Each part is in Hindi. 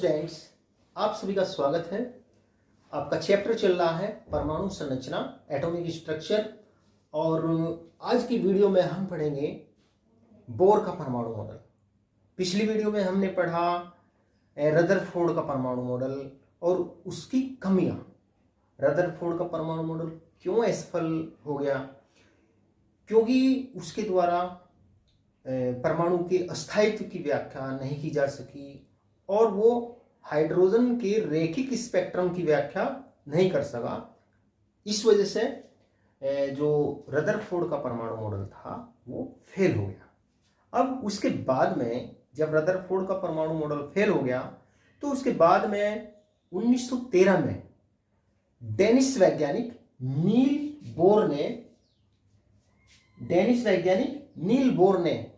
स्टूडेंट्स, आप सभी का स्वागत है। आपका चैप्टर चल रहा है परमाणु संरचना, एटॉमिक स्ट्रक्चर। और आज की वीडियो में हम पढ़ेंगे बोर का परमाणु मॉडल। पिछली वीडियो में हमने पढ़ा रदरफोर्ड का परमाणु मॉडल और उसकी कमियां। रदरफोर्ड का परमाणु मॉडल क्यों असफल हो गया? क्योंकि उसके द्वारा परमाणु के अस्थायित्व की व्याख्या नहीं की जा सकी और वो हाइड्रोजन के रैखिक स्पेक्ट्रम की व्याख्या नहीं कर सका। इस वजह से जो रदरफोर्ड का परमाणु मॉडल था वो फेल हो गया। अब उसके बाद में जब रदरफोर्ड का परमाणु मॉडल फेल हो गया तो उसके बाद में 1913 में डेनिश वैज्ञानिक नील बोर ने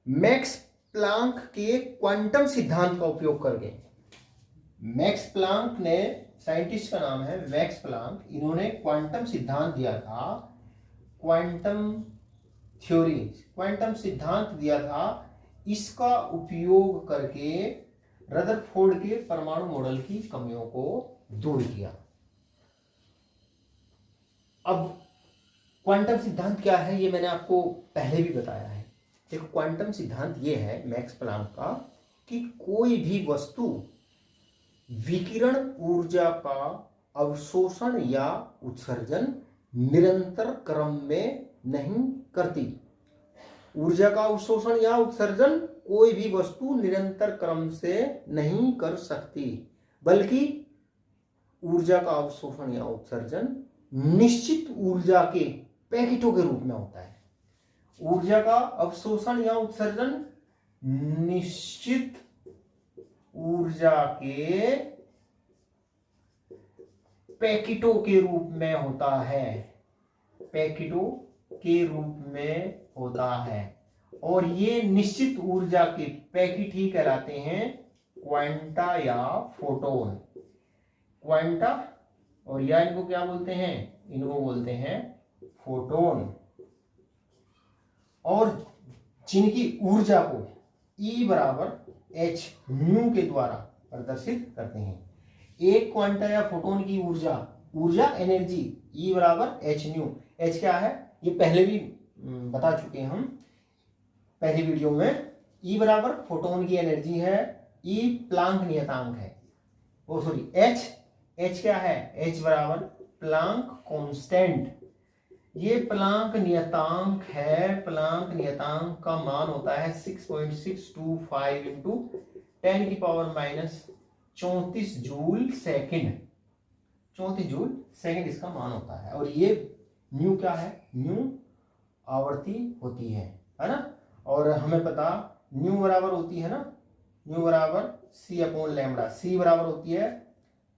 मैक्स प्लांक के क्वांटम सिद्धांत का उपयोग करके, मैक्स प्लांक ने, साइंटिस्ट का नाम है मैक्स प्लांक, इन्होंने क्वांटम सिद्धांत दिया था, क्वांटम सिद्धांत दिया था। इसका उपयोग करके रदरफोर्ड के परमाणु मॉडल की कमियों को दूर किया। अब क्वांटम सिद्धांत क्या है ये मैंने आपको पहले भी बताया है। देखो, क्वांटम सिद्धांत ये है मैक्स प्लांक का कि कोई भी वस्तु विकिरण ऊर्जा का अवशोषण या उत्सर्जन निरंतर क्रम में नहीं करती। ऊर्जा का अवशोषण या उत्सर्जन कोई भी वस्तु निरंतर क्रम से नहीं कर सकती, बल्कि ऊर्जा का अवशोषण या उत्सर्जन निश्चित ऊर्जा के पैकेटों के रूप में होता है। ऊर्जा का अवशोषण या उत्सर्जन निश्चित ऊर्जा के पैकेटों के रूप में होता है, पैकेटों के रूप में होता है। और ये निश्चित ऊर्जा के पैकेट ही कहलाते हैं क्वांटा या फोटोन। क्वांटा और या इनको क्या बोलते हैं? इनको बोलते हैं फोटोन। और जिनकी ऊर्जा को E बराबर h न्यू के द्वारा प्रदर्शित करते हैं। एक क्वांटा या फोटोन की ऊर्जा एनर्जी E बराबर h न्यू। h क्या है ये पहले भी बता चुके हैं हम पहली वीडियो में। E बराबर फोटोन की एनर्जी है, E प्लांक नियतांक है, ओ सॉरी h क्या है? h बराबर प्लांक कांस्टेंट। ये प्लांक नियतांक है। प्लांक नियतांक का मान होता है 6.625 इंटू 10 की power minus 34 joule second. 34 joule second इसका मान होता है। और ये न्यू क्या है? न्यू आवर्ती होती है ना। और हमें पता न्यू बराबर होती है ना, न्यू बराबर c अपॉन लैम्बडा। c बराबर होती है,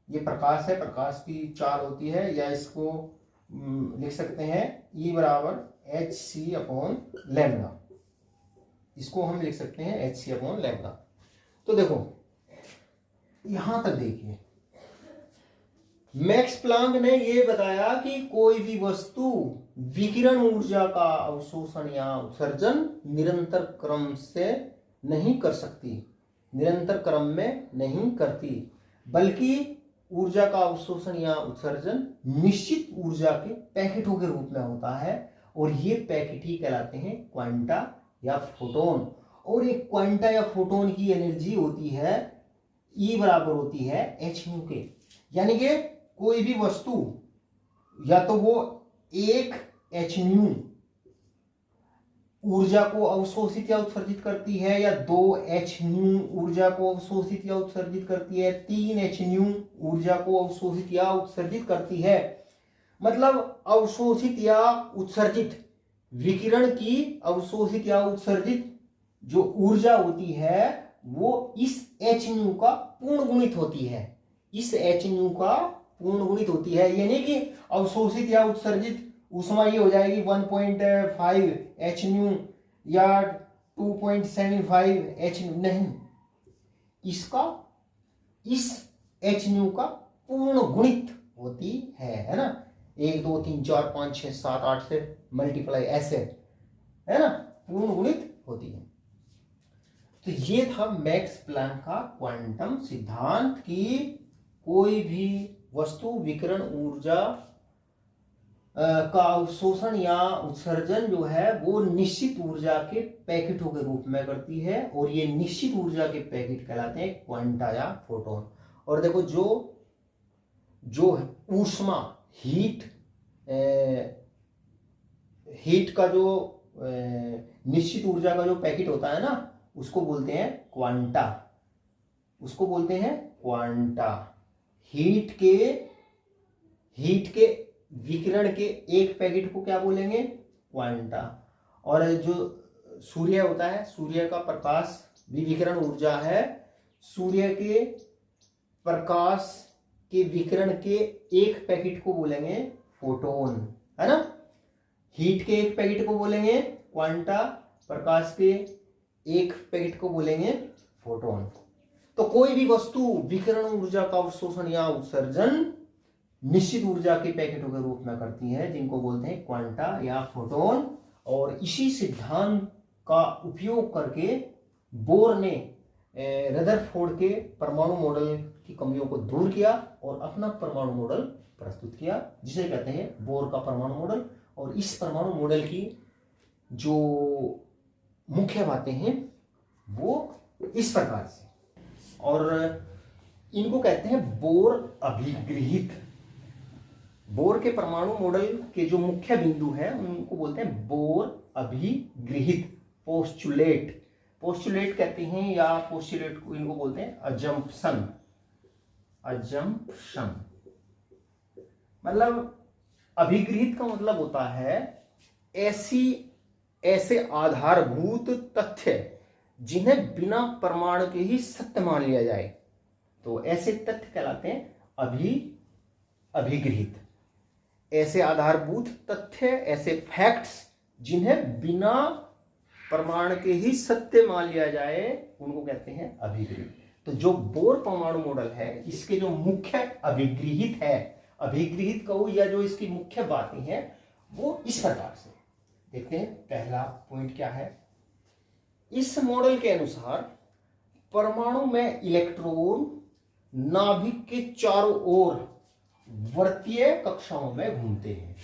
ये प्रकाश है, प्रकाश की चाल होती है, या इसको लिख सकते हैं E बराबर hc अपॉन लैम्बडा। इसको हम लिख सकते हैं hc अपॉन लैम्बडा। तो देखो यहां तक देखिए, मैक्स प्लांक ने यह बताया कि कोई भी वस्तु विकिरण ऊर्जा का अवशोषण या उत्सर्जन निरंतर क्रम से नहीं कर सकती, निरंतर क्रम में नहीं करती, बल्कि ऊर्जा का अवशोषण या उत्सर्जन निश्चित ऊर्जा के पैकेटों के रूप में होता है। और ये पैकेट ही कहलाते हैं क्वांटा या फोटोन। और एक क्वांटा या फोटोन की एनर्जी होती है E बराबर होती है h न्यू के। यानी कि कोई भी वस्तु या तो वो एक h न्यू ऊर्जा को अवशोषित या उत्सर्जित करती है, या 2h न्यू ऊर्जा को अवशोषित या उत्सर्जित करती है, 3h न्यू ऊर्जा को अवशोषित या उत्सर्जित करती है। मतलब अवशोषित या उत्सर्जित विकिरण की अवशोषित या उत्सर्जित जो ऊर्जा होती है वो इस h न्यू का पूर्ण गुणित होती है, इस h न्यू का पूर्ण गुणित होती है। यानी कि अवशोषित या उत्सर्जित ऊष्मा ये हो जाएगी 1.5 h न्यू या 2.75 h न्यू, नहीं, इसका इस h न्यू का पूर्ण गुणित होती है ना। 1 2 3 4 5 6 7 8 से मल्टीप्लाई ऐसे है ना, पूर्ण गुणित होती है। तो ये था मैक्स प्लैंक का क्वांटम सिद्धांत कि कोई भी वस्तु विकिरण ऊर्जा का अवशोषण या उत्सर्जन जो है वो निश्चित ऊर्जा के पैकेटों के रूप में करती है, और ये निश्चित ऊर्जा के पैकेट कहलाते हैं क्वांटा या फोटोन। और देखो जो ऊष्मा हीट का जो निश्चित ऊर्जा का जो पैकेट होता है ना, उसको बोलते हैं क्वांटा, उसको बोलते हैं क्वांटा। हीट के विकिरण के एक पैकेट को क्या बोलेंगे? क्वांटा। और जो सूर्य होता है, सूर्य का प्रकाश भी विकिरण ऊर्जा है, सूर्य के प्रकाश के विकिरण के एक पैकेट को बोलेंगे फोटोन, है ना। हीट के एक पैकेट को बोलेंगे क्वांटा, प्रकाश के एक पैकेट को बोलेंगे फोटोन। तो कोई भी वस्तु विकिरण ऊर्जा का अवशोषण या उत्सर्जन निश्चित ऊर्जा के पैकेटों के रूप में करती है, जिनको बोलते हैं क्वांटा या फोटोन। और इसी सिद्धांत का उपयोग करके बोर ने रदरफोर्ड के परमाणु मॉडल की कमियों को दूर किया और अपना परमाणु मॉडल प्रस्तुत किया, जिसे कहते हैं बोर का परमाणु मॉडल। और इस परमाणु मॉडल की जो मुख्य बातें हैं वो इस प्रकार से, और इनको कहते हैं बोर अभिगृहित। बोर के परमाणु मॉडल के जो मुख्य बिंदु है उनको बोलते हैं बोर अभिगृहित, पोस्टुलेट। पोस्टुलेट कहते हैं, या पोस्टुलेट को इनको बोलते हैं अजम्पशन। मतलब अभिगृहित का मतलब होता है ऐसे आधारभूत तथ्य जिन्हें बिना प्रमाण के ही सत्य मान लिया जाए, तो ऐसे तथ्य कहलाते हैं अभिगृहित। ऐसे आधारभूत तथ्य, ऐसे फैक्ट्स जिन्हें बिना प्रमाण के ही सत्य मान लिया जाए, उनको कहते हैं अभिगृहित। तो जो बोर परमाणु मॉडल है, इसके जो मुख्य अभिगृहित कहो या जो इसकी मुख्य बातें हैं वो इस प्रकार से देखते हैं। पहला पॉइंट क्या है? इस मॉडल के अनुसार परमाणु में इलेक्ट्रॉन नाभिक के चारों ओर वर्तीय कक्षाओं में घूमते हैं।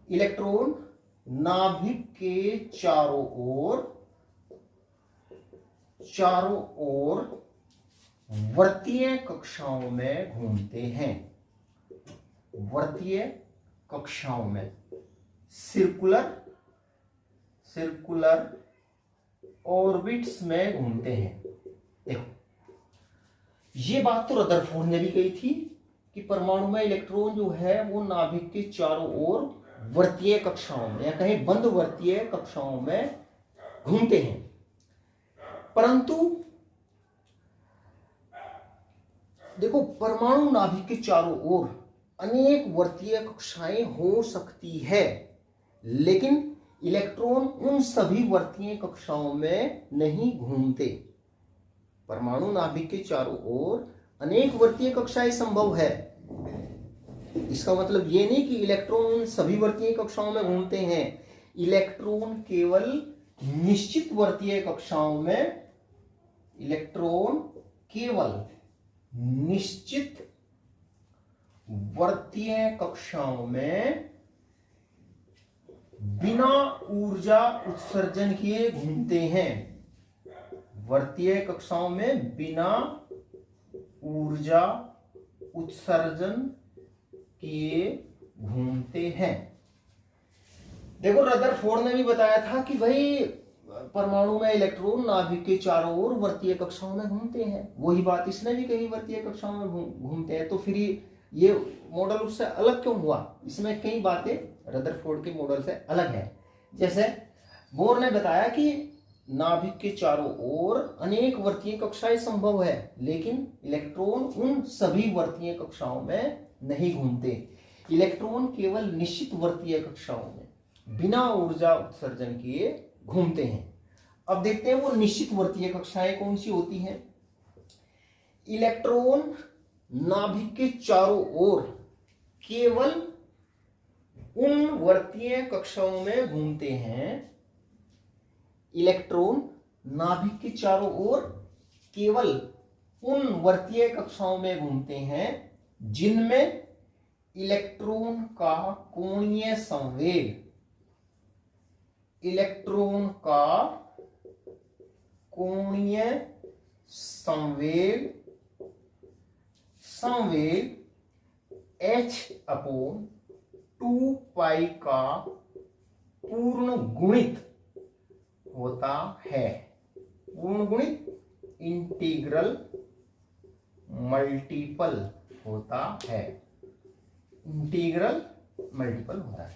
इलेक्ट्रॉन नाभिक के चारों ओर वर्तीय कक्षाओं में घूमते हैं। वर्तीय कक्षाओं में सर्कुलर ऑर्बिट्स में घूमते हैं। देखो, ये बात तो रदरफोर्ड ने भी कही थी कि परमाणु में इलेक्ट्रॉन जो है वो नाभिक के चारों ओर वर्तीय कक्षाओं में या कहीं बंद वर्तीय कक्षाओं में घूमते हैं। परंतु देखो, परमाणु नाभिक के चारों ओर अनेक वर्तीय कक्षाएं हो सकती है, लेकिन इलेक्ट्रॉन उन सभी वर्तीय कक्षाओं में नहीं घूमते। परमाणु नाभिक के चारों ओर अनेक वर्तीय कक्षाएं संभव है, इसका मतलब ये नहीं कि इलेक्ट्रॉन उन सभी वर्तीय कक्षाओं में घूमते हैं। इलेक्ट्रॉन केवल निश्चित वर्तीय कक्षाओं में, बिना ऊर्जा उत्सर्जन किए घूमते हैं। वर्तीय कक्षाओं में बिना ऊर्जा उत्सर्जन किए घूमते हैं। देखो, रदरफोर्ड ने भी बताया था कि भाई परमाणु में इलेक्ट्रॉन नाभिक के चारों ओर वर्तीय कक्षाओं में घूमते हैं। वही बात इसने भी कही, वर्तीय कक्षाओं में घूमते हैं। तो फिर ये मॉडल उससे अलग क्यों हुआ? इसमें कई बातें रदरफोर्ड के मॉडल से अलग है। जैसे बोर ने बताया कि नाभिक के चारों ओर अनेक वर्तीय कक्षाएं संभव है, लेकिन इलेक्ट्रॉन उन सभी वर्तीय कक्षाओं में नहीं घूमते। इलेक्ट्रॉन केवल निश्चित वर्तीय कक्षाओं में बिना ऊर्जा उत्सर्जन किए घूमते हैं। अब देखते हैं वो निश्चित वर्तीय कक्षाएं कौन सी होती हैं। इलेक्ट्रॉन नाभिक के चारों ओर केवल उन वर्तीय कक्षाओं में घूमते हैं। इलेक्ट्रॉन नाभिक के चारों ओर केवल उन वर्तीय कक्षाओं में घूमते हैं जिनमें इलेक्ट्रॉन का कोणीय संवेग, इलेक्ट्रॉन का कोणीय संवेग h/2 का पूर्ण गुणित होता है। पूर्ण गुणित इंटीग्रल मल्टीपल होता है। इंटीग्रल मल्टीपल होता है।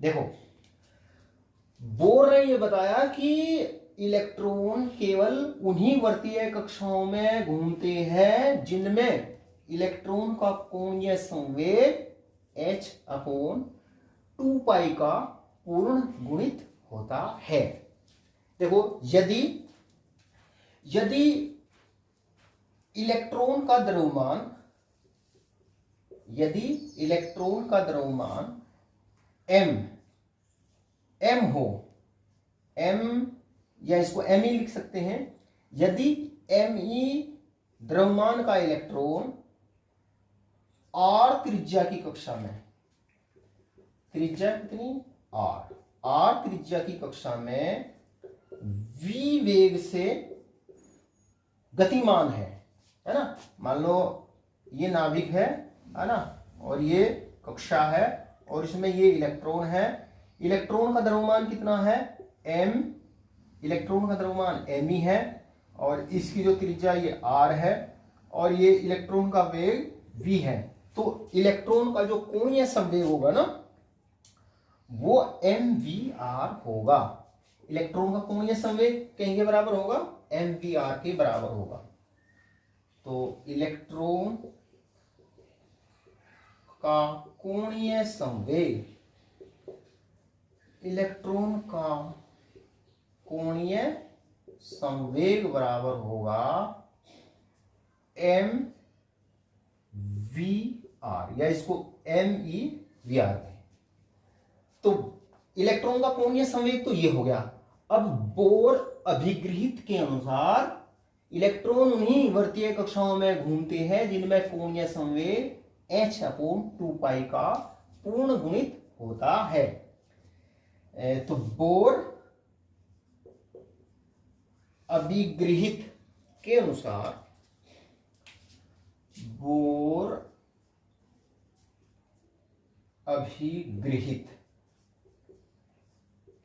देखो बोर ने ये बताया कि इलेक्ट्रॉन केवल उन्हीं वर्तीय कक्षाओं में घूमते हैं जिनमें इलेक्ट्रॉन का कोणीय संवेग h/2 का पूर्ण गुणित होता है। देखो यदि इलेक्ट्रॉन का द्रव्यमान, यदि इलेक्ट्रॉन का द्रव्यमान m हो, m या इसको m ही लिख सकते हैं। यदि me द्रव्यमान का इलेक्ट्रॉन r त्रिज्या की कक्षा में, त्रिज्या कितनी r त्रिज्या की कक्षा में v वेग से गतिमान है ना। मान लो ये नाभिक है ना, और ये कक्षा है और इसमें ये इलेक्ट्रॉन है। इलेक्ट्रॉन का द्रव्यमान कितना है m, इलेक्ट्रॉन का द्रव्यमान m ही है और इसकी जो त्रिज्या ये r है और ये इलेक्ट्रॉन का वेग v है। तो इलेक्ट्रॉन का जो कोणीय संवेग होगा ना वो mvr होगा। इलेक्ट्रॉन का कोणीय संवेग कहेंगे बराबर होगा mvr के बराबर होगा। तो इलेक्ट्रॉन का कोणीय संवेग, इलेक्ट्रॉन का कोणीय संवेग बराबर होगा mvr, या इसको MEVR। तो इलेक्ट्रॉन का कोणीय संवेग तो ये हो गया। अब बोर अभिगृहित के अनुसार इलेक्ट्रॉन उन्हीं वर्तीय कक्षाओं में घूमते हैं जिनमें कोणीय संवेग h/2 का पूर्ण गुणित होता है। तो बोर अभिगृहित के अनुसार, बोर अभिगृहित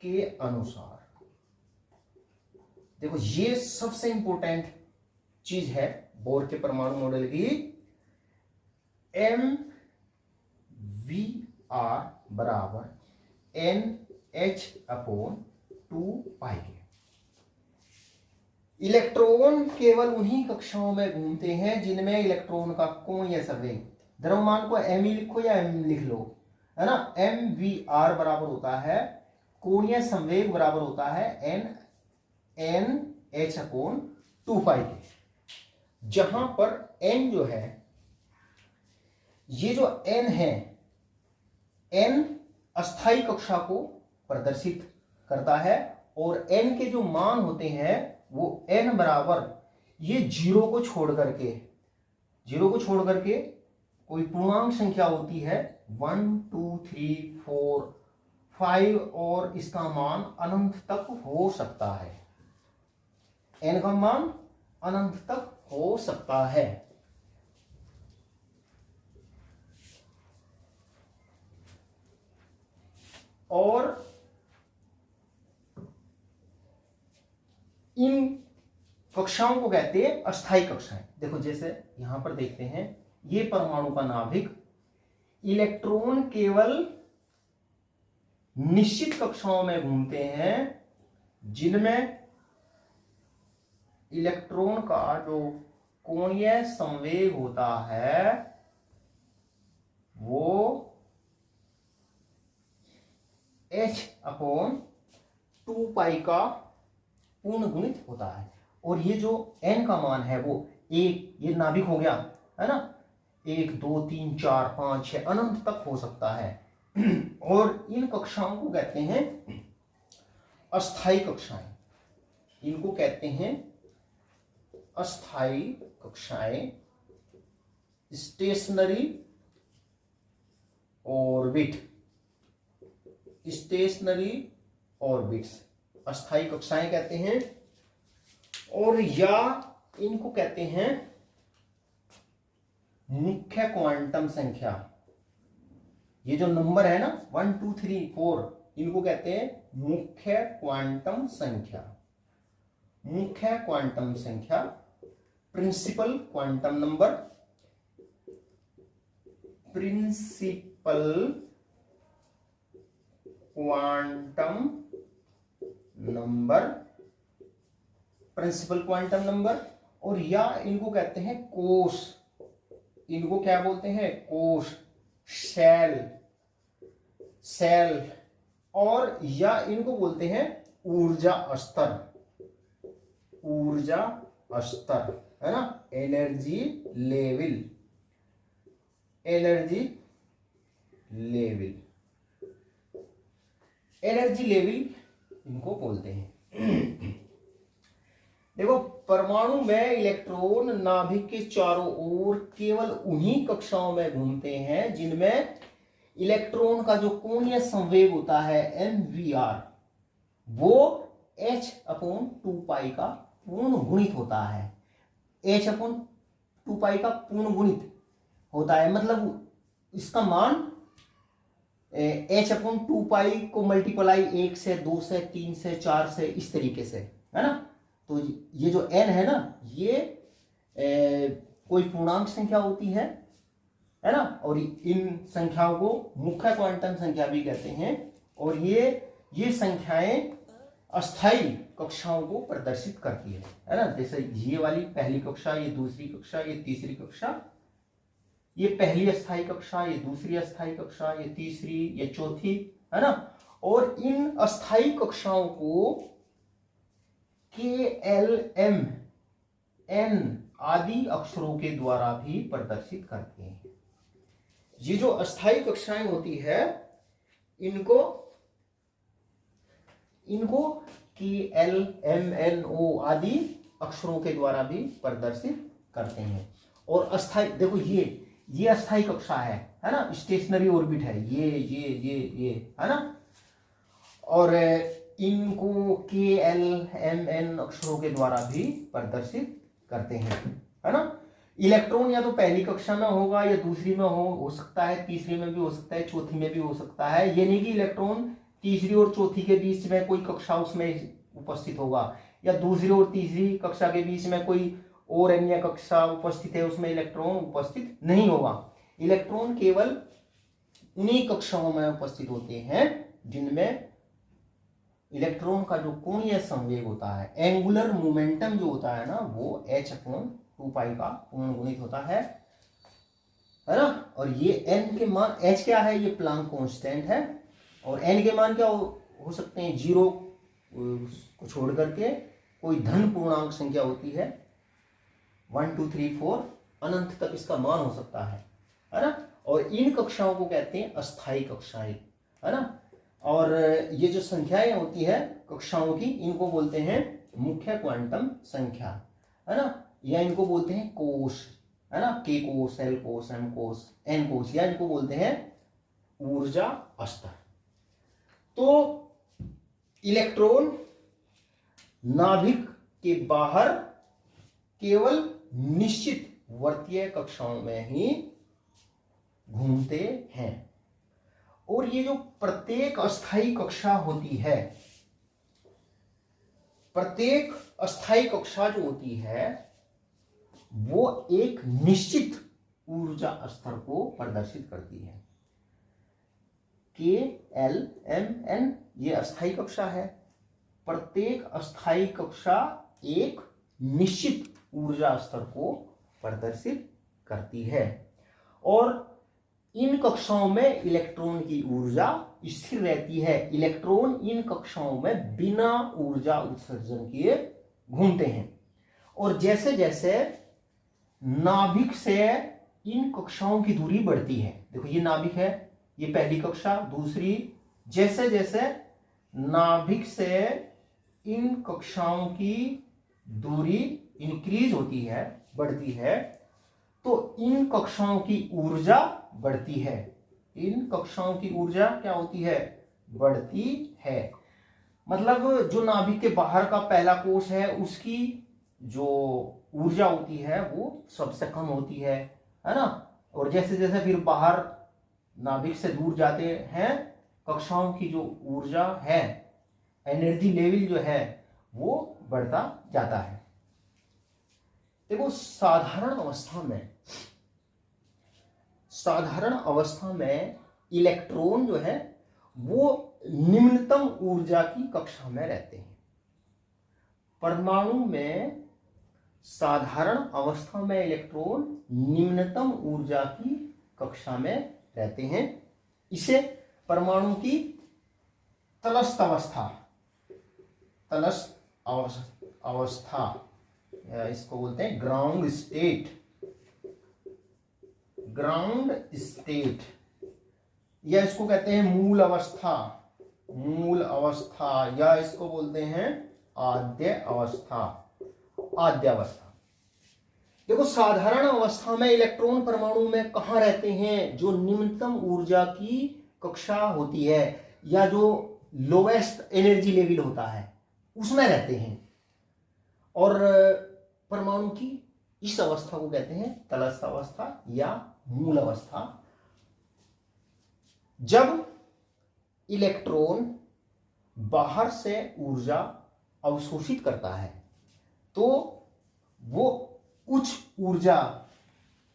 के अनुसार, देखो ये सबसे इंपॉर्टेंट चीज है बोर के परमाणु मॉडल की। mvr बराबर nh/2 के। इलेक्ट्रॉन केवल उन्हीं कक्षाओं में घूमते हैं जिनमें इलेक्ट्रॉन का कोणीय संवेग, द्रव्यमान को m लिखो या m लिख लो, है ना। mvr बराबर होता है, कोणीय संवेग बराबर होता है nh/2 के। जहां पर n जो है, ये जो n है, n अस्थाई कक्षा को प्रदर्शित करता है और n के जो मान होते हैं वो n बराबर ये जीरो को छोड़ करके कोई पूर्णांक संख्या होती है 1 2 3 4 5 और इसका मान अनंत तक हो सकता है। n का मान अनंत तक हो सकता है। और इन कक्षाओं को कहते हैं अस्थाई कक्षाएं। देखो जैसे यहां पर देखते हैं, ये परमाणु का नाभिक, इलेक्ट्रॉन केवल निश्चित कक्षाओं में घूमते हैं जिनमें इलेक्ट्रॉन का जो कोणीय संवेग होता है वो h/2 का पूर्ण गुणित होता है। और ये जो n का मान है वो एक, ये नाभिक हो गया है ना, 1 2 3 4 5 6 अनंत तक हो सकता है। और इन कक्षाओं को कहते हैं अस्थाई कक्षाएं। इनको कहते हैं अस्थाई कक्षाएं, स्टेशनरी ऑर्बिट, स्टेशनरी ऑर्बिट्स अस्थाई कक्षाएं कहते हैं। और या इनको कहते हैं मुख्य क्वांटम संख्या। ये जो नंबर है ना 1 2 3 4, इनको कहते हैं मुख्य क्वांटम संख्या। मुख्य क्वांटम संख्या, principal quantum number, principal quantum number, principal quantum number. और या इनको कहते हैं कोष। इनको क्या बोलते हैं? कोष, शेल, सेल। और या इनको बोलते हैं ऊर्जा स्तर, ऊर्जा स्तर है ना, energy level, energy level, energy level इनको बोलते हैं। देखो, परमाणु में इलेक्ट्रॉन नाभिक के चारों ओर केवल उन्हीं कक्षाओं में घूमते हैं जिनमें इलेक्ट्रॉन का जो कोणीय संवेग होता है mvr, वो h/2π का पूर्ण गुणित होता है। h/2π का पूर्ण गुणित होता है, मतलब इसका मान h/2π को मल्टीप्लाई 1 से 2 से 3 से 4 से इस तरीके से, है ना। तो ये जो n है ना, ये कोई पूर्णांक संख्या होती है ना। और इन संख्याओं को मुख्य क्वांटम संख्या भी कहते हैं। और ये संख्याएं अस्थाई कक्षाओं को प्रदर्शित करती है ना। जैसे ये वाली पहली कक्षा, ये दूसरी कक्षा, ये तीसरी कक्षा, ये पहली अस्थाई कक्षा, ये दूसरी अस्थाई कक्षा, ये तीसरी, ये चौथी, है ना। और इन अस्थाई कक्षाओं को KLMN आदि अक्षरों के द्वारा भी प्रदर्शित करते हैं। ये जो अस्थाई कक्षाएं होती है, इनको KLMNO आदि अक्षरों के द्वारा भी प्रदर्शित करते हैं। और अस्थाई, देखो ये अस्थाई कक्षा है ना, स्टेशनरी ऑर्बिट है ये है ना। और इनको KLMN अक्षरों के द्वारा भी प्रदर्शित करते हैं, है ना। इलेक्ट्रॉन या तो पहली कक्षा में होगा या दूसरी में हो सकता है, तीसरी में भी हो सकता है, चौथी में भी हो सकता है। ये नहीं कि इलेक्ट्रॉन तीसरी और चौथी के बीच में कोई कक्षा उसमें उपस्थित होगा, या दूसरी और तीसरी कक्षा के बीच में कोई और अन्य कक्षा उपस्थित है, उसमें इलेक्ट्रॉन उपस्थित नहीं होगा। इलेक्ट्रॉन केवल उन्हीं कक्षाओं में उपस्थित होते हैं जिनमें इलेक्ट्रॉन का जो कोणीय संवेग होता है, एंगुलर मोमेंटम जो होता है ना, वो h/2π का पूर्ण गुणित होता है ना। और ये n के मान, h क्या है? ये प्लांक कांस्टेंट है। और n के मान क्या हो सकते हैं? 0 को छोड़ करके कोई धन पूर्णांक संख्या होती है, 1 2 3 4 अनंत तक इसका मान हो सकता है ना। और इन कक्षाओं को कहते हैं अस्थाई कक्षाएं, है ना। और ये जो संख्याएं होती है कक्षाओं की, इनको बोलते हैं मुख्य क्वांटम संख्या, है ना। या इनको बोलते हैं कोष, है ना, K कोष, L कोष, M कोष, N कोष, या इनको बोलते हैं ऊर्जा स्तर। तो इलेक्ट्रॉन नाभिक के बाहर केवल निश्चित वर्तीय कक्षाओं में ही घूमते हैं। और ये जो प्रत्येक अस्थाई कक्षा होती है, प्रत्येक अस्थाई कक्षा जो होती है, वो एक निश्चित ऊर्जा स्तर को प्रदर्शित करती है। KLMN ये अस्थाई कक्षा है। प्रत्येक अस्थाई कक्षा एक निश्चित ऊर्जा स्तर को प्रदर्शित करती है। और इन कक्षाओं में इलेक्ट्रॉन की ऊर्जा स्थिर रहती है। इलेक्ट्रॉन इन कक्षाओं में बिना ऊर्जा उत्सर्जन किए घूमते हैं। और जैसे जैसे नाभिक से इन कक्षाओं की दूरी बढ़ती है, देखो ये नाभिक है, ये पहली कक्षा। दूसरी, जैसे जैसे नाभिक से इन कक्षाओं की दूरी इंक्रीज होती है, बढ़ती है, तो इन कक्षाओं की ऊर्जा बढ़ती है। इन कक्षाओं की ऊर्जा क्या होती है? बढ़ती है। मतलब जो नाभिक के बाहर का पहला कोश है उसकी जो ऊर्जा होती है वो सबसे कम होती है ना। और जैसे जैसे फिर बाहर नाभिक से दूर जाते हैं, कक्षाओं की जो ऊर्जा है, एनर्जी लेवल जो है वो बढ़ता जाता है। देखो, साधारण अवस्था में इलेक्ट्रॉन जो है वो निम्नतम ऊर्जा की कक्षा में रहते हैं। परमाणु में साधारण अवस्था में इलेक्ट्रॉन निम्नतम ऊर्जा की कक्षा में रहते हैं। इसे परमाणु की तलस्थ अवस्था इसको बोलते हैं ग्राउंड स्टेट, या इसको कहते हैं मूल अवस्था, या इसको बोलते हैं आद्य अवस्था। देखो, साधारण अवस्था में इलेक्ट्रॉन परमाणु में कहां रहते हैं? जो निम्नतम ऊर्जा की कक्षा होती है या जो लोएस्ट एनर्जी लेवल होता है उसमें रहते हैं। और परमाणु की इस अवस्था को कहते हैं तलस्थ अवस्था या मूल अवस्था। जब इलेक्ट्रॉन बाहर से ऊर्जा अवशोषित करता है तो वो उच्च ऊर्जा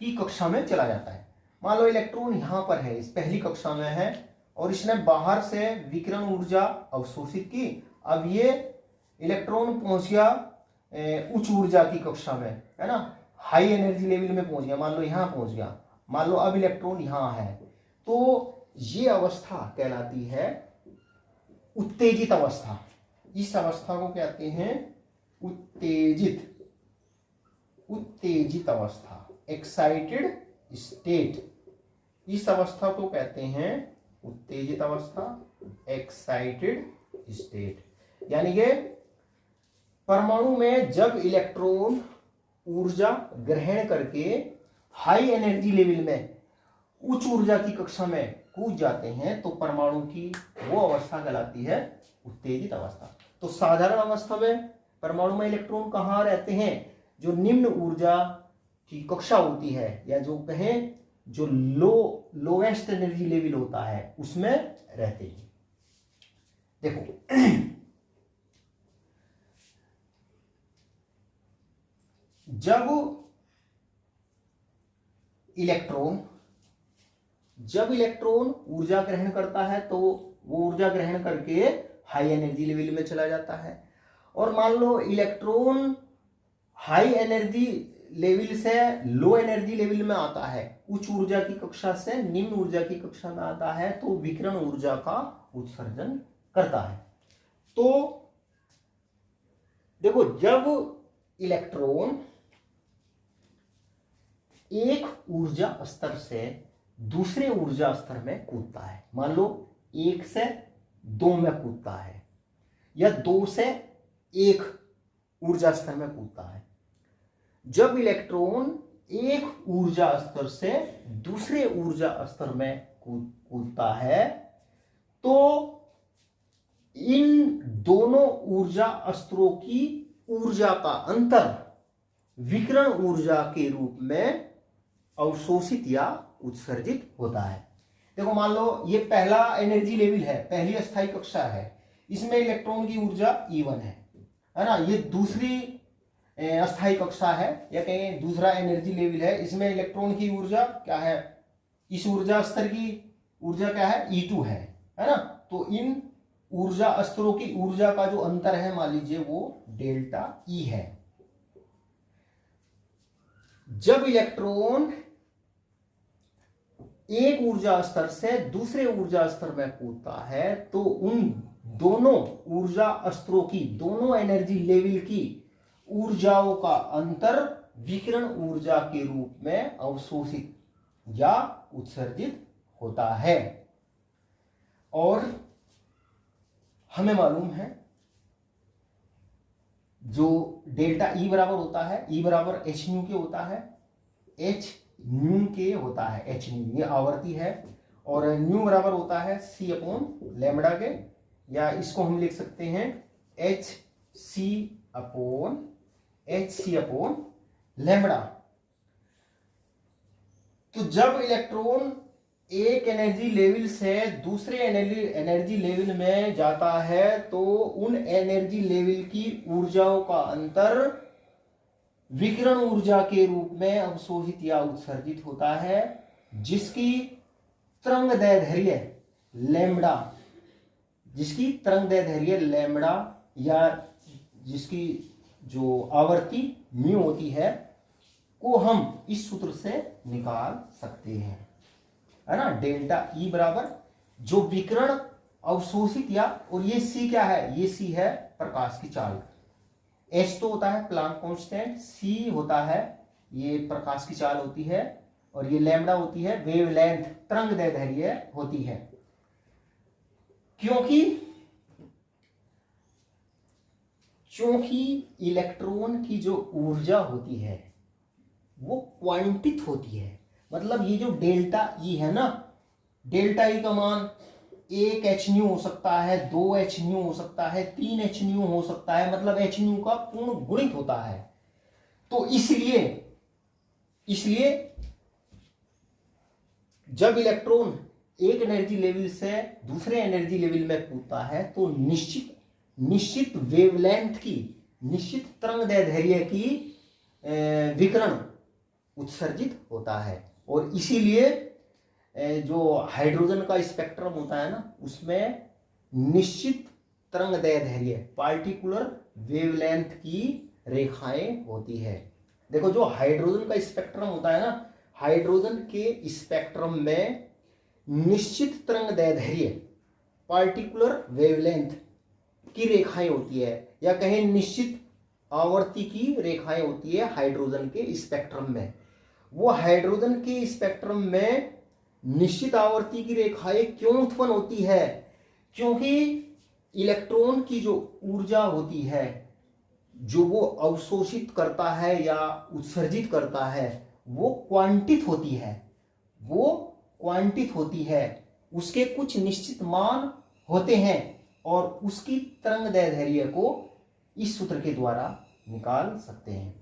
की कक्षा में चला जाता है। मान लो इलेक्ट्रॉन यहां पर है, इस पहली कक्षा में है, और इसने बाहर से विकिरण ऊर्जा अवशोषित की। अब ये इलेक्ट्रॉन पहुंच गया उच्च ऊर्जा की कक्षा में, है ना, हाई एनर्जी लेवल में पहुंच गया। मान लो यहां पहुंच गया, मान लो अब इलेक्ट्रॉन यहां है, तो ये अवस्था कहलाती है उत्तेजित अवस्था। इस अवस्था को कहते हैं उत्तेजित अवस्था, एक्साइटेड स्टेट। इस अवस्था को कहते हैं उत्तेजित अवस्था, एक्साइटेड स्टेट। यानी कि परमाणु में जब इलेक्ट्रॉन ऊर्जा ग्रहण करके हाई एनर्जी लेवल में उच्च ऊर्जा की कक्षा में कूद जाते हैं तो परमाणु की वो अवस्था कहलाती है उत्तेजित अवस्था। तो साधारण अवस्था में परमाणु में इलेक्ट्रॉन कहाँ रहते हैं? जो निम्न ऊर्जा की कक्षा होती है, या जो कहें जो लोएस्ट एनर्जी लेवल होता है, उसमें रहते हैं। देखो, जब इलेक्ट्रॉन ऊर्जा ग्रहण करता है तो वो ऊर्जा ग्रहण करके हाई एनर्जी लेवल में चला जाता है। और मान low electron high energy level से लो एनर्जी लेवल में आता है, उच्च ऊर्जा की कक्षा से निम्न ऊर्जा की कक्षा में आता है, तो विकिरण ऊर्जा का उत्सर्जन करता है। तो देखो, जब इलेक्ट्रॉन एक ऊर्जा स्तर से दूसरे ऊर्जा स्तर में कूदता है, मान लो 1 से 2 में कूदता है या 2 से 1 ऊर्जा स्तर में कूदता है। जब इलेक्ट्रॉन एक ऊर्जा स्तर से दूसरे ऊर्जा स्तर में कूदता है तो इन दोनों ऊर्जा स्तरों की ऊर्जा का अंतर विकिरण ऊर्जा के रूप में अवशोषित या उत्सर्जित होता है। देखो, मान लो ये पहला एनर्जी लेवल है, पहली अस्थायी कक्षा है, इसमें इलेक्ट्रॉन की ऊर्जा E1 है ना। ये दूसरी अस्थायी कक्षा है या कहें दूसरा एनर्जी लेवल है, इसमें इलेक्ट्रॉन की ऊर्जा क्या है? इस ऊर्जा स्तर की ऊर्जा क्या है? E2 है ना। तो इन ऊर्जा स्तरों की ऊर्जा का जो अंतर है, मान लीजिए वो डेल्टा E है। जब इलेक्ट्रॉन एक ऊर्जा स्तर से दूसरे ऊर्जा स्तर में कूदता है तो उन दोनों ऊर्जा स्तरों की, दोनों एनर्जी लेवल की ऊर्जाओं का अंतर विकिरण ऊर्जा के रूप में अवशोषित या उत्सर्जित होता है। और हमें मालूम है जो डेल्टा ई बराबर होता है, ई बराबर एच न्यू के होता है, एच न्यू के होता है, एच न्यू ये आवर्ती है, और न्यू बराबर होता है सी अपॉन लैम्बडा के, या इसको हम लिख सकते हैं एच सी अपॉन लैम्बडा। तो जब इलेक्ट्रॉन एक एनर्जी लेवल से दूसरे एनर्जी लेवल में जाता है तो उन एनर्जी लेवल की ऊर्जाओं का अंतर विकिरण ऊर्जा के रूप में अवशोषित या उत्सर्जित होता है, जिसकी तरंगदैर्ध्य लैम्बडा, जिसकी तरंगदैर्ध्य लैम्बडा या जिसकी जो आवर्ती म्यू होती है को हम इस सूत्र से निकाल सकते हैं, है ना। डेल्टा ई बराबर जो विकिरण अवशोषित या, और ये सी क्या है, ये सी है प्रकाश की चाल, एच तो होता है प्लांक कांस्टेंट, सी होता है ये प्रकाश की चाल होती है, और ये लैम्बडा होती है वेवलेंथ, तरंगदैर्ध्य होती है। क्योंकि इलेक्ट्रॉन की जो ऊर्जा होती है वो क्वांटित होती है, मतलब ये जो डेल्टा ई है ना, डेल्टा ई का मान 1 एच न्यू हो सकता है, 2 एच न्यू हो सकता है, 3 एच न्यू हो सकता है, मतलब एच न्यू का पूर्ण गुणित होता है। तो इसलिए जब इलेक्ट्रॉन एक एनर्जी लेवल से दूसरे एनर्जी लेवल में कूदता है तो निश्चित वेवलेंथ की, निश्चित तरंगदैर्ध्य की विकिरण उत्सर्जित होता है, और इसीलिए जो हाइड्रोजन का स्पेक्ट्रम होता है ना उसमें निश्चित तरंगदैर्ध्य पार्टिकुलर वेवलेंथ की रेखाएं होती है। देखो जो हाइड्रोजन का स्पेक्ट्रम होता है ना, हाइड्रोजन के स्पेक्ट्रम में निश्चित तरंगदैर्ध्य पार्टिकुलर वेवलेंथ की रेखाएं होती है, या कहें निश्चित आवर्ती की रेखाएं होती है हाइड्रोजन के स्पेक्ट्रम में। वो हाइड्रोजन के स्पेक्ट्रम में निश्चित आवर्ती की रेखाएं क्यों उत्पन्न होती है? क्योंकि इलेक्ट्रॉन की जो ऊर्जा होती है जो वो अवशोषित करता है या उत्सर्जित करता है वो क्वांटित होती है, उसके कुछ निश्चित मान होते हैं, और उसकी तरंगदैर्ध्य को इस सूत्र के द्वारा निकाल सकते हैं।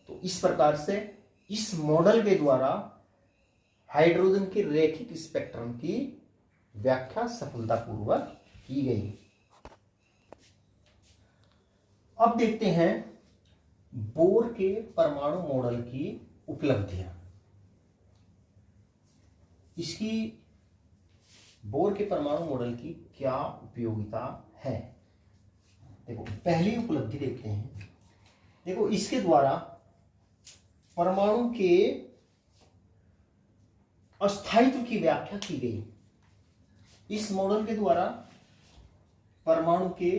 तो इस प्रकार से इस मॉडल के द्वारा हाइड्रोजन के रैखिक स्पेक्ट्रम की व्याख्या सफलतापूर्वक की गई। अब देखते हैं बोर के परमाणु मॉडल की उपलब्धियां। बोर के परमाणु मॉडल की क्या उपयोगिता है? देखो पहली उपलब्धि देखते हैं। देखो इसके द्वारा परमाणु के अस्थायित्व की व्याख्या की गई। इस मॉडल के द्वारा परमाणु के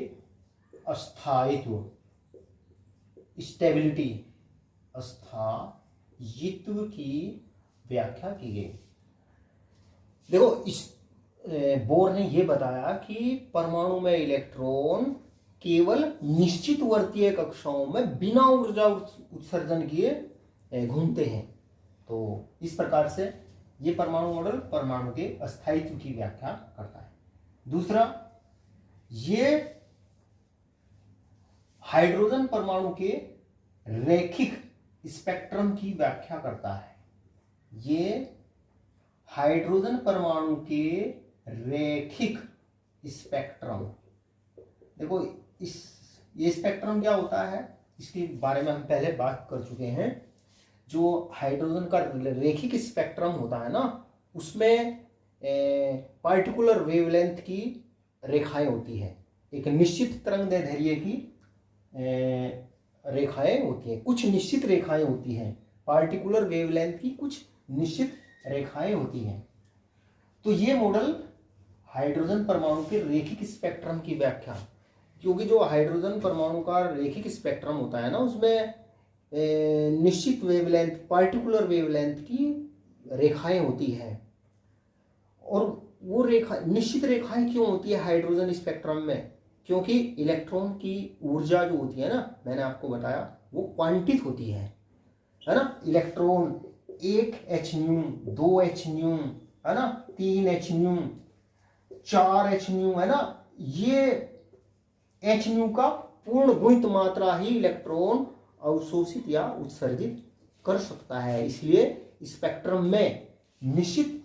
अस्थायित्व, स्टेबिलिटी, अस्थायित्व की व्याख्या की गई। देखो इस बोर ने यह बताया कि परमाणु में इलेक्ट्रॉन केवल निश्चित वर्तीय कक्षाओं में बिना ऊर्जा उत्सर्जन किए घूमते हैं। तो इस प्रकार से ये परमाणु मॉडल परमाणु के अस्थायित्व की व्याख्या करता है। दूसरा, ये हाइड्रोजन परमाणु के रैखिक स्पेक्ट्रम की व्याख्या करता है। ये हाइड्रोजन परमाणु के रैखिक स्पेक्ट्रम, देखो ये स्पेक्ट्रम क्या होता है इसके बारे में हम पहले बात कर चुके हैं। जो हाइड्रोजन का रैखिक स्पेक्ट्रम होता है ना उसमें पार्टिकुलर वेवलेंथ की रेखाएं होती है, एक निश्चित तरंगदैर्ध्य की रेखाएं होती हैं, कुछ निश्चित रेखाएं होती हैं, पार्टिकुलर वेवलेंथ की कुछ निश्चित रेखाएं होती हैं। तो ये मॉडल हाइड्रोजन परमाणु के रैखिक स्पेक्ट्रम की व्याख्या, क्योंकि जो हाइड्रोजन परमाणु का रैखिक स्पेक्ट्रम होता है ना उसमें निश्चित वेवलेंथ, पार्टिकुलर वेवलेंथ की रेखाएं होती हैं, और वो रेखा निश्चित रेखाएं क्यों होती है हाइड्रोजन स्पेक्ट्रम में? क्योंकि इलेक्ट्रॉन की ऊर्जा जो होती है ना, मैंने आपको बताया, वो क्वांटित होती है ना। Electron 1 H new, 2 H new, है ना, 3 H न्यू, 4 H न्यू, है ना। ये H न्यू का पूर्ण गुणित मात्रा ही इलेक्ट्रॉन अवशोषित या उत्सर्जित कर सकता है। इसलिए स्पेक्ट्रम में निश्चित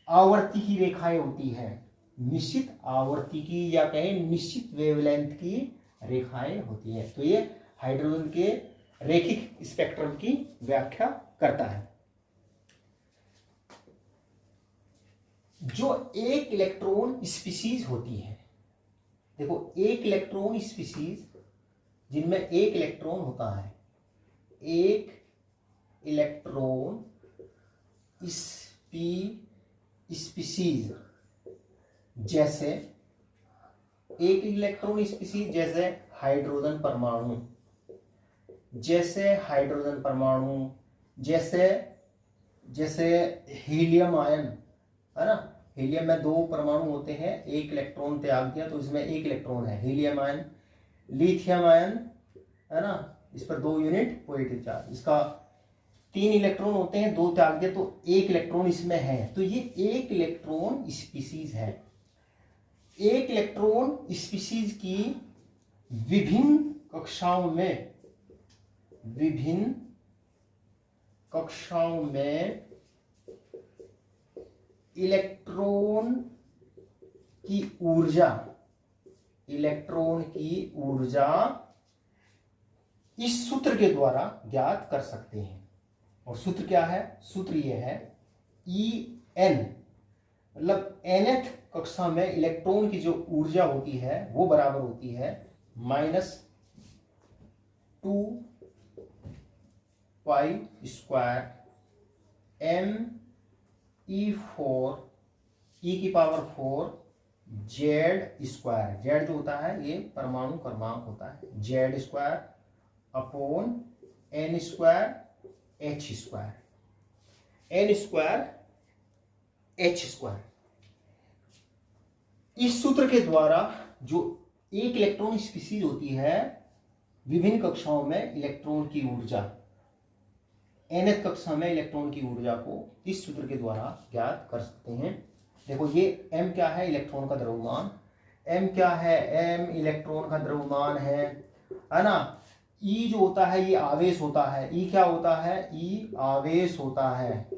आवर्ती की रेखाएं होती है, निश्चित आवर्ती की या कहें निश्चित वेवलेंथ की रेखाएं होती हैं। तो ये हाइड्रोजन के रेखिक स्पेक्ट्रम की व्याख्या करता है। जो एक इलेक्ट्रॉन स्पीशीज होती है, देखो एक इलेक्ट्रॉन स्पीशीज जिनमें एक इलेक्ट्रॉन होता है, एक इलेक्ट्रॉन स्पीशीज जैसे एक इलेक्ट्रॉन स्पीशीज जैसे हाइड्रोजन परमाणु, जैसे हाइड्रोजन परमाणु, जैसे जैसे हीलियम आयन, है ना। हीलियम में 2 परमाणु होते हैं, एक इलेक्ट्रॉन त्याग दिया तो इसमें एक इलेक्ट्रॉन है, हीलियम आयन। लिथियम आयन, है ना, इस पर 2 यूनिट पॉजिटिव चार्ज, इसका 3 इलेक्ट्रॉन होते हैं, 2 त्याग दिया तो 1 इलेक्ट्रॉन इसमें है। तो ये एक इलेक्ट्रॉन स्पीशीज है। एक इलेक्ट्रॉन स्पीशीज की विभिन्न कक्षाओं में इलेक्ट्रॉन की ऊर्जा इस सूत्र के द्वारा ज्ञात कर सकते हैं। और सूत्र क्या है? सूत्र ये है En, मतलब nth कक्षा में इलेक्ट्रॉन की जो ऊर्जा होती है वो बराबर होती है -2π² me⁴ Z²। Z जो होता है ये परमाणु क्रमांक होता है, Z²/n²h²। इस सूत्र के द्वारा जो एक इलेक्ट्रॉन स्पीशीज होती है, विभिन्न कक्षाओं में इलेक्ट्रॉन की ऊर्जा, nth कक्षा में इलेक्ट्रॉन की ऊर्जा को इस सूत्र के द्वारा ज्ञात कर सकते हैं। देखो ये m क्या है? इलेक्ट्रॉन का द्रव्यमान। m क्या है? m इलेक्ट्रॉन का द्रव्यमान है ना। E जो होता है ये आवेश होता है। E क्या होता है? E आवेश होता है,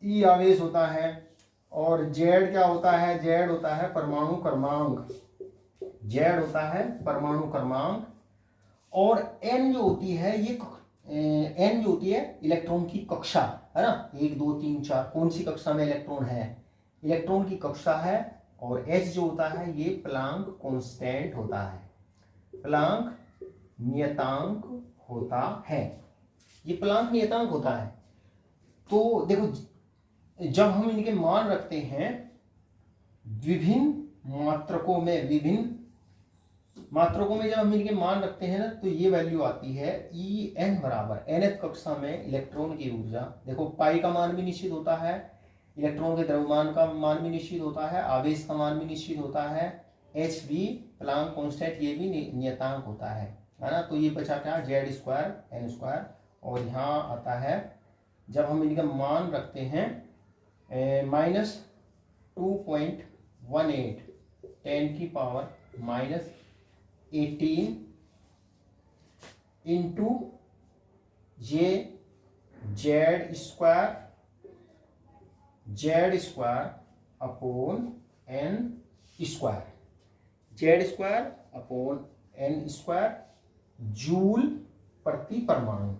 E आवेश होता है। और Z क्या होता है? Z होता है परमाणु क्रमांक, Z होता है परमाणु क्रमांक। और N जो होती है ये N जो होती है इलेक्ट्रॉन की कक्षा, है ना। 1 2 3 4 कौन सी कक्षा में इलेक्ट्रॉन है? इलेक्ट्रॉन की कक्षा है। और H जो होता है ये प्लांक कांस्टेंट होता है, प्लांक नियतांक होता है, ये प्लांक नियतांक होता है। तो देखो जब हम इनके मान रखते हैं विभिन्न मात्रकों में जब हम इनके मान रखते हैं ना, तो ये वैल्यू आती है En बराबर nth कक्षा में इलेक्ट्रॉन की ऊर्जा। देखो पाई का मान भी निश्चित होता है, इलेक्ट्रॉन के द्रव्यमान का मान भी निश्चित होता है, आवेश का मान भी निश्चित होता है, H भी प्लांक कांस्टेंट ये भी नियतांक होता है ना। तो ये बचा क्या? Z²n²। और यहाँ आता है जब हम इनका मान रखते हैं -2.18 10⁻⁻18 इंटू Z²/n², जूल प्रति परमाणु,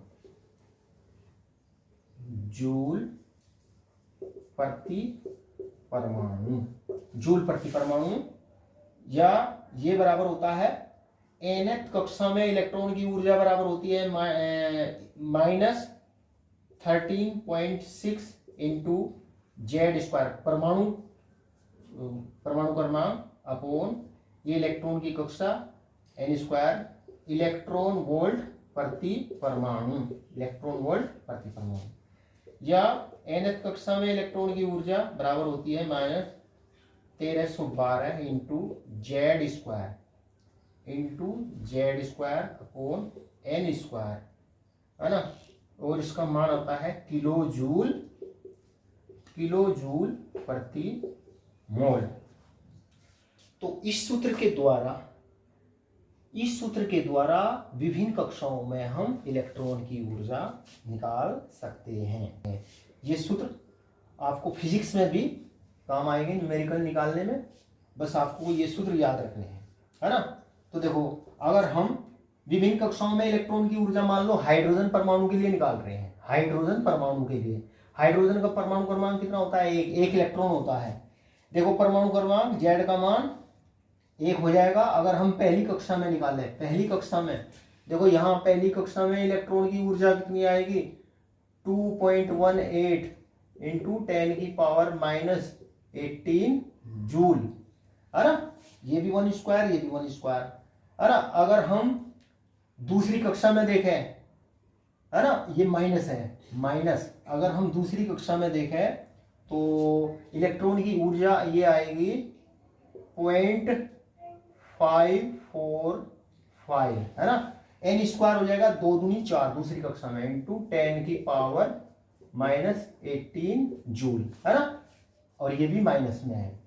जूल प्रति परमाणु। या ये बराबर होता है nth कक्षा में इलेक्ट्रॉन की ऊर्जा बराबर होती है -13.6 इंटू Z², परमाणु क्रमांक अपॉन ये इलेक्ट्रॉन की कक्षा n², इलेक्ट्रॉन वोल्ट प्रति परमाणु, या nth कक्षा में इलेक्ट्रॉन की ऊर्जा बराबर होती है 1312 into Z square upon N square, है ना। और इसका मान आता है किलो जूल प्रति मोल। तो इस सूत्र के द्वारा विभिन्न कक्षाओं में हम इलेक्ट्रॉन की ऊर्जा निकाल सकते हैं। ये सूत्र आपको फिजिक्स में भी काम आएंगे, न्यूमेरिकल निकालने में। बस आपको ये सूत्र याद रखने हैं, है ना। तो देखो, अगर हम विभिन्न कक्षाओं में इलेक्ट्रॉन की ऊर्जा मान लो हाइड्रोजन परमाणु के लिए निकाल रहे हैं, हाइड्रोजन परमाणु के लिए, हाइड्रोजन का परमाणु क्रमांक कितना होता है? एक इलेक्ट्रॉन होता है। देखो, परमाणु क्रमांक जेड का मान 1 हो जाएगा। अगर हम पहली कक्षा में निकालें, पहली कक्षा में देखो, यहाँ पहली कक्षा में इलेक्ट्रॉन की ऊर्जा कितनी आएगी? 2.18 इंटू 10 की पावर -18 जूल, है ना। ये भी 1 स्क्वायर, ये भी 1 स्क्वायर, है ना। अगर हम दूसरी कक्षा में देखें, है ना, ये माइनस है, माइनस। अगर हम दूसरी कक्षा में देखें तो इलेक्ट्रॉन की ऊर्जा ये आएगी 0.545, है ना। एन स्क्वायर हो जाएगा 2 दूनी 4 दूसरी कक्षा में, इंटू 10 की पावर -18 जूल, है ना। और ये भी माइनस में है।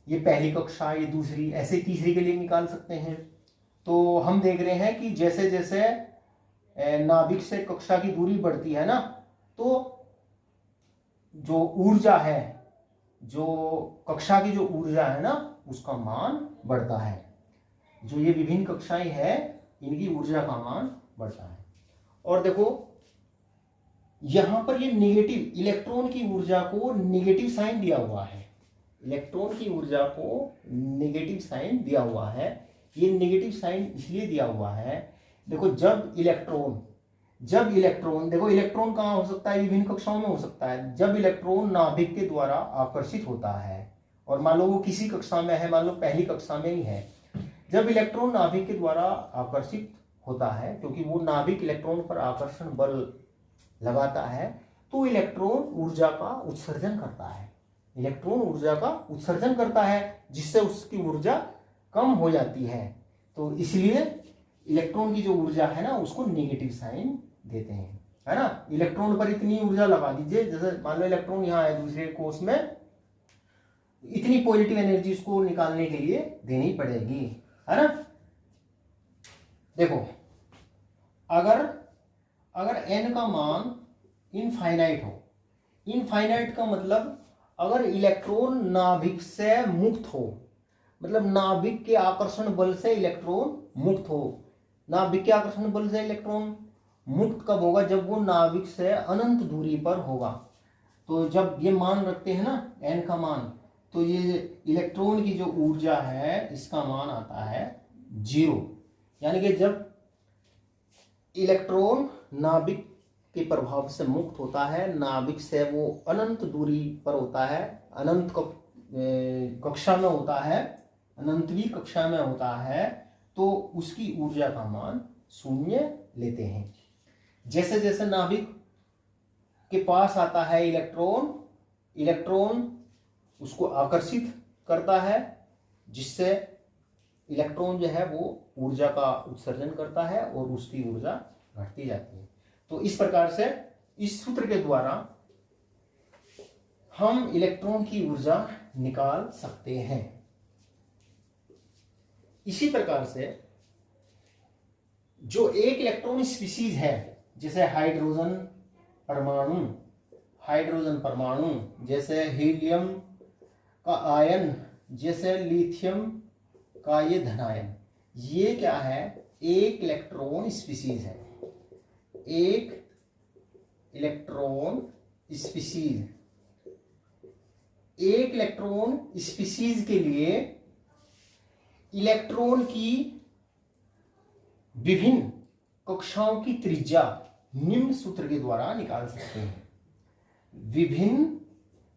ये पहली कक्षा, ये दूसरी, ऐसे तीसरी के लिए निकाल सकते हैं। तो हम देख रहे हैं कि जैसे जैसे नाभिक से कक्षा की दूरी बढ़ती है ना, तो जो ऊर्जा है, जो कक्षा की जो ऊर्जा है ना, उसका मान बढ़ता है। जो ये विभिन्न कक्षाएं हैं, इनकी ऊर्जा का मान बढ़ता है। और देखो, यहां पर ये नेगेटिव, इलेक्ट्रॉन की ऊर्जा को नेगेटिव साइन दिया हुआ है। इलेक्ट्रॉन की ऊर्जा को नेगेटिव साइन दिया हुआ है। ये नेगेटिव साइन इसलिए दिया हुआ है, देखो, जब इलेक्ट्रॉन देखो, इलेक्ट्रॉन कहाँ हो सकता है? विभिन्न कक्षाओं में हो सकता है। जब इलेक्ट्रॉन नाभिक के द्वारा आकर्षित होता है, और मान लो वो किसी कक्षा में है, मान लो पहली कक्षा में ही है, जब इलेक्ट्रॉन नाभिक के द्वारा आकर्षित होता है, क्योंकि वो नाभिक इलेक्ट्रॉन पर आकर्षण बल लगाता है, तो इलेक्ट्रॉन ऊर्जा का उत्सर्जन करता है। इलेक्ट्रॉन ऊर्जा का उत्सर्जन करता है, जिससे उसकी ऊर्जा कम हो जाती है। तो इसलिए इलेक्ट्रॉन की जो ऊर्जा है ना, उसको नेगेटिव साइन देते हैं, है ना। इलेक्ट्रॉन पर इतनी ऊर्जा लगा दीजिए, जैसे मान लो इलेक्ट्रॉन यहाँ है दूसरे कोष में, इतनी पॉजिटिव एनर्जी उसको निकालने के लिए देनी पड़ेगी, है ना। देखो, अगर n का मान इनफाइनाइट हो, इनफाइनाइट का मतलब अगर इलेक्ट्रॉन नाभिक से मुक्त हो, मतलब नाभिक के आकर्षण बल से इलेक्ट्रॉन मुक्त हो। नाभिक के आकर्षण बल से इलेक्ट्रॉन मुक्त कब होगा? जब वो नाभिक से अनंत दूरी पर होगा। तो जब ये मान रखते हैं ना, n का मान, तो ये इलेक्ट्रॉन की जो ऊर्जा है, इसका मान आता है 0। यानी कि जब इलेक्ट्रॉन नाभिक के प्रभाव से मुक्त होता है, नाभिक से वो अनंत दूरी पर होता है, अनंत कक्षा में होता है, अनंतवीं कक्षा में होता है, तो उसकी ऊर्जा का मान 0 लेते हैं। जैसे जैसे नाभिक के पास आता है इलेक्ट्रॉन उसको आकर्षित करता है, जिससे इलेक्ट्रॉन जो है वो ऊर्जा का उत्सर्जन करता है और उसकी ऊर्जा घटती जाती है। तो इस प्रकार से इस सूत्र के द्वारा हम इलेक्ट्रॉन की ऊर्जा निकाल सकते हैं। इसी प्रकार से जो एक इलेक्ट्रॉन स्पीशीज है, जैसे हाइड्रोजन परमाणु, जैसे हीलियम का आयन, जैसे लिथियम का ये धनायन, ये क्या है? एक इलेक्ट्रॉन स्पीशीज है। एक इलेक्ट्रॉन स्पीशीज, एक इलेक्ट्रॉन स्पीशीज के लिए इलेक्ट्रॉन की विभिन्न कक्षाओं की त्रिज्या निम्न सूत्र के द्वारा निकाल सकते हैं। विभिन्न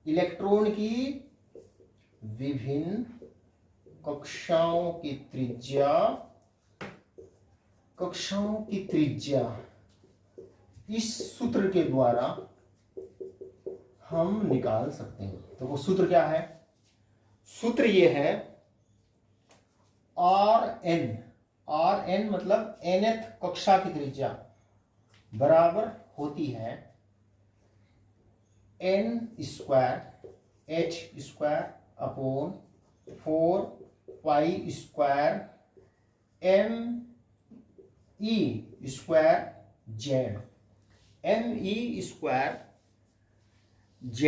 इलेक्ट्रॉन की विभिन्न कक्षाओं की त्रिज्या इस सूत्र के द्वारा हम निकाल सकते हैं। तो वो सूत्र क्या है? सूत्र ये है Rn मतलब nth कक्षा की त्रिज्या बराबर होती है n square h square upon 4 pi square m e square z m e square z।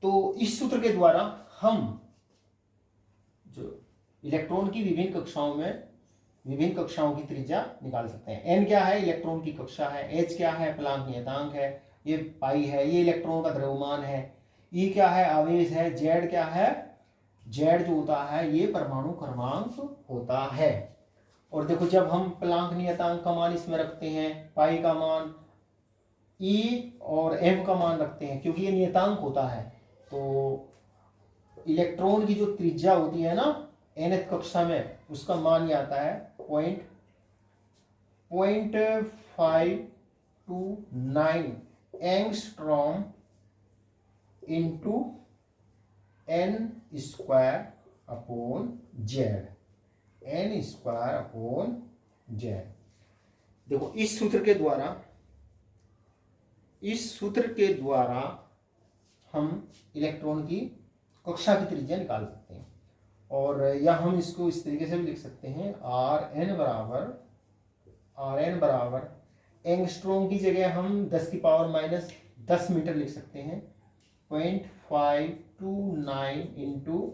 तो इस सूत्र के द्वारा हम जो इलेक्ट्रॉन की विभिन्न कक्षाओं की त्रिज्या निकाल सकते हैं। n क्या है, इलेक्ट्रॉन की कक्षा है। h क्या है, प्लांक नियतांक है। ये पाई है, ये इलेक्ट्रॉन का द्रव्यमान है। e क्या है, आवेश है। z क्या है, z जो होता है ये परमाणु क्रमांक होता है। और देखो जब हम प्लांक नियतांक का मान इसमें रखते हैं, पाई का मान, e और m का मान रखते हैं, क्योंकि ये नियतांक होता है, तो इलेक्ट्रॉन की जो त्रिज्या होती है ना nth कक्षा में, उसका मान ये आता है 0.529 angstrom into n square upon z। n square upon z। देखो इस सूत्र के द्वारा हम इलेक्ट्रॉन की कक्षा की त्रिज्या निकाल सकते हैं। और या हम इसको इस तरीके से भी लिख सकते हैं, Rn बराबर एंगस्ट्रॉम की जगह हम 10 की पावर माइनस 10 मीटर लिख सकते हैं। 0.529 इंटू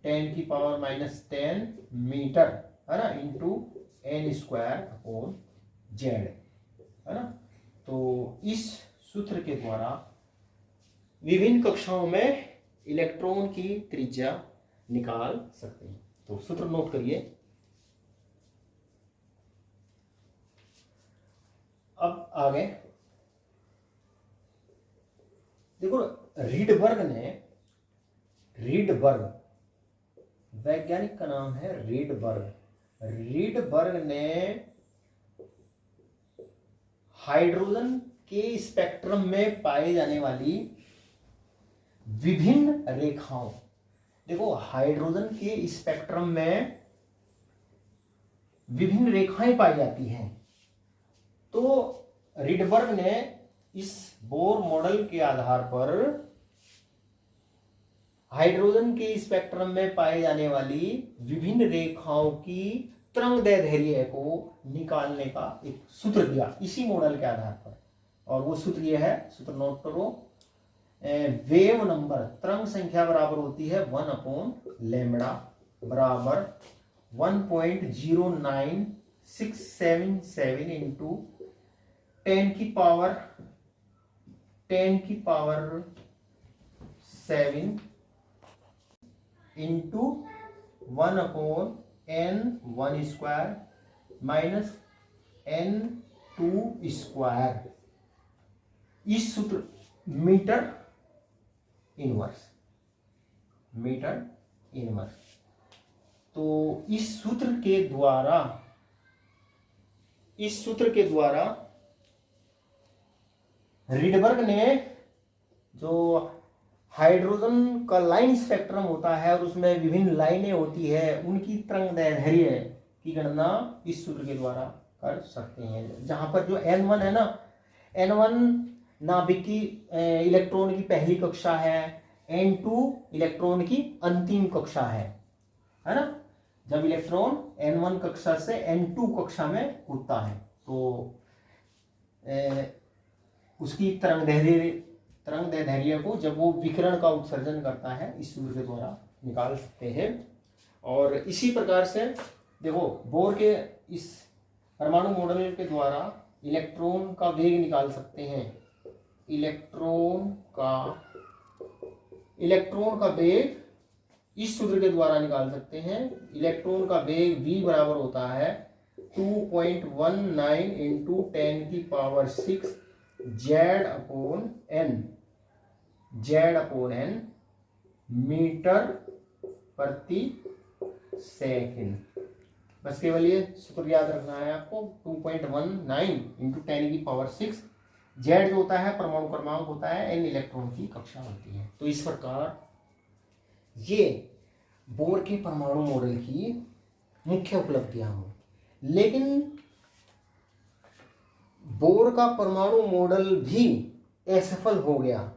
10 की पावर माइनस 10 मीटर, है ना, into n square upon z, है ना। तो इस सूत्र के द्वारा विभिन्न कक्षाओं में इलेक्ट्रॉन की त्रिज्या निकाल सकते हैं। तो सूत्र नोट करिए। अब आगे देखो, रीडबर्ग वैज्ञानिक का नाम है रीडबर्ग ने हाइड्रोजन के स्पेक्ट्रम में पाए जाने वाली विभिन्न रेखाओं, देखो हाइड्रोजन के स्पेक्ट्रम में विभिन्न रेखाएं पाई जाती हैं। तो रीडबर्ग ने इस बोर मॉडल के आधार पर हाइड्रोजन के स्पेक्ट्रम में पाए जाने वाली विभिन्न रेखाओं की तरंगदैर्ध्य को निकालने का एक सूत्र दिया इसी मॉडल के आधार पर। और वो सूत्र ये है, सूत्र नोट करो, वेव नंबर, तरंग संख्या बराबर होती है 1/λ बराबर 1.09677 इंटू 10 की power 7 into 1/n1 square minus n2 square. इस सूत्र मीटर इनवर्स। तो इस सूत्र के द्वारा रीडबर्ग ने जो हाइड्रोजन का लाइन स्पेक्ट्रम होता है और उसमें विभिन्न लाइनें होती है, उनकी तरंगदैर्ध्य की गणना इस सूत्र के द्वारा कर सकते हैं। जहां पर जो n1 है ना, n1 नाभिक की इलेक्ट्रॉन की पहली कक्षा है, n2 इलेक्ट्रॉन की अंतिम कक्षा है ना। जब इलेक्ट्रॉन n1 कक्षा से n2 कक्षा में कूदता है तो उसकी तरंगदैर्ध्य को जब वो विकिरण का उत्सर्जन करता है, इस सूत्र के द्वारा निकाल सकते हैं। और इसी प्रकार से देखो, बोर के इस परमाणु मॉडल के द्वारा इलेक्ट्रॉन का वेग निकाल सकते हैं। इलेक्ट्रॉन का वेग इस सूत्र के द्वारा निकाल सकते हैं। इलेक्ट्रॉन का वेग v बराबर होता है 2.19 इंटू 10 की पावर 6 z अपॉन n मीटर प्रति सेकंड। बस केवल ये सूत्र याद रखना है आपको, 2.19 इंटू 10 की पावर 6 जेड जो होता है परमाणु क्रमांक होता है, एन इलेक्ट्रॉन की कक्षा होती है। तो इस प्रकार ये बोर के परमाणु मॉडल की मुख्य उपलब्धियां हों। लेकिन बोर का परमाणु मॉडल भी असफल हो गया।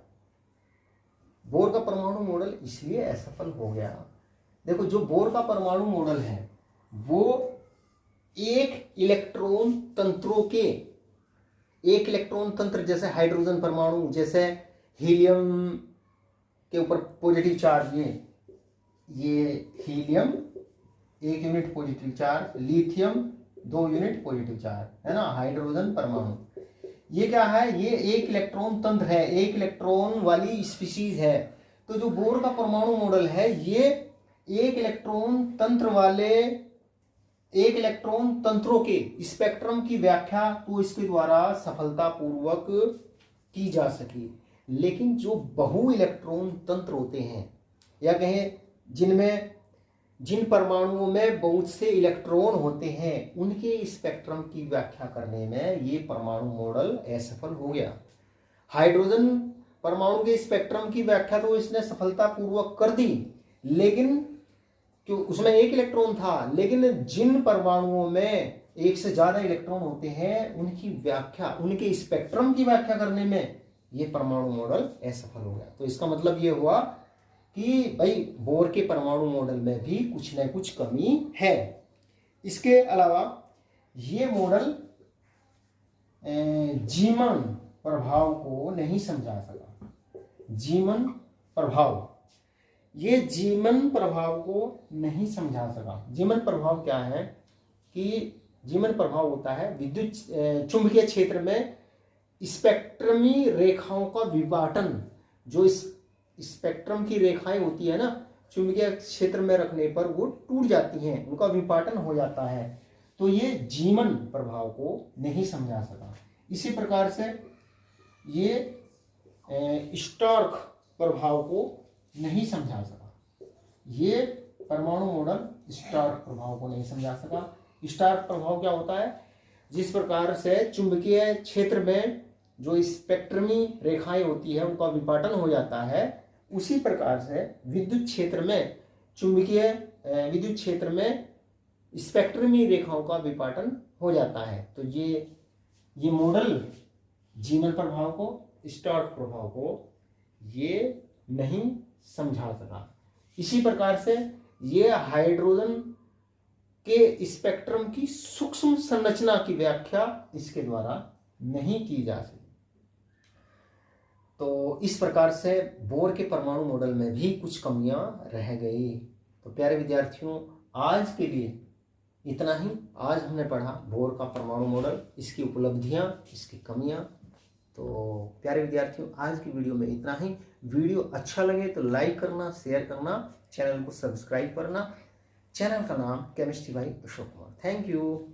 बोर का परमाणु मॉडल इसलिए असफल हो गया, देखो जो बोर का परमाणु मॉडल है वो एक इलेक्ट्रॉन तंत्रों के, एक इलेक्ट्रॉन तंत्र जैसे हाइड्रोजन परमाणु, जैसे हीलियम के ऊपर पॉजिटिव चार्ज, ये helium 1 unit positive charge, lithium 2 unit positive charge, है ना, हाइड्रोजन परमाणु, ये क्या है, ये एक इलेक्ट्रॉन तंत्र है, एक इलेक्ट्रॉन वाली स्पीशीज है। तो जो बोर का परमाणु मॉडल है ये एक इलेक्ट्रॉन तंत्र वाले, एक इलेक्ट्रॉन तंत्रों के स्पेक्ट्रम की व्याख्या तो इसके द्वारा सफलतापूर्वक की जा सकी। लेकिन जो बहु इलेक्ट्रॉन तंत्र होते हैं, या कहें जिनमें, जिन परमाणुओं में बहुत से इलेक्ट्रॉन होते हैं, उनके स्पेक्ट्रम की व्याख्या करने में ये परमाणु मॉडल असफल हो गया। हाइड्रोजन परमाणु के स्पेक्ट्रम की व्याख्या तो इसने सफलतापूर्वक कर दी, लेकिन क्यों, उसमें एक इलेक्ट्रॉन था, लेकिन जिन परमाणुओं में एक से ज्यादा इलेक्ट्रॉन होते हैं उनकी व्याख्या, उनके स्पेक्ट्रम की व्याख्या करने में ये परमाणु मॉडल असफल हो गया। तो इसका मतलब ये हुआ कि भाई बोर के परमाणु मॉडल में भी कुछ न कुछ कमी है। इसके अलावा ये मॉडल जीमन प्रभाव को नहीं समझा सका। जीमन प्रभाव, ये जीमन प्रभाव को नहीं समझा सका। जीमन प्रभाव क्या है कि जीमन प्रभाव होता है विद्युत चुंबकीय क्षेत्र में स्पेक्ट्रमी रेखाओं का विपाटन। जो इस स्पेक्ट्रम की रेखाएं होती है ना, चुंबकीय क्षेत्र में रखने पर वो टूट जाती हैं, उनका विपाटन हो जाता है। तो ये जीमन प्रभाव को नहीं समझा सका। इसी प्रकार से ये स्टार्क प्रभाव को नहीं समझा सका। ये परमाणु मॉडल स्टार्क प्रभाव को नहीं समझा सका। स्टार्क प्रभाव क्या होता है, जिस प्रकार से चुंबकीय क्षेत्र में जो स्पेक्ट्रमी रेखाएं होती है उनका विपाटन हो जाता है, उसी प्रकार से विद्युत क्षेत्र में, चुंबकीय विद्युत क्षेत्र में स्पेक्ट्रमी रेखाओं का विपाटन हो जाता है। तो ये मॉडल जीमन प्रभाव को, स्टार्क प्रभाव को ये नहीं समझा सका। इसी प्रकार से ये हाइड्रोजन के स्पेक्ट्रम की सूक्ष्म संरचना की व्याख्या इसके द्वारा नहीं की जा सकी। तो इस प्रकार से बोर के परमाणु मॉडल में भी कुछ कमियां रह गई। तो प्यारे विद्यार्थियों, आज के लिए इतना ही। आज हमने पढ़ा बोर का परमाणु मॉडल, इसकी उपलब्धियां, इसकी कमियां। तो प्यारे विद्यार्थियों, आज की वीडियो में इतना ही। वीडियो अच्छा लगे तो लाइक करना, शेयर करना, चैनल को सब्सक्राइब करना। चैनल का नाम chemistry bye Ashok Kumar. Thank you.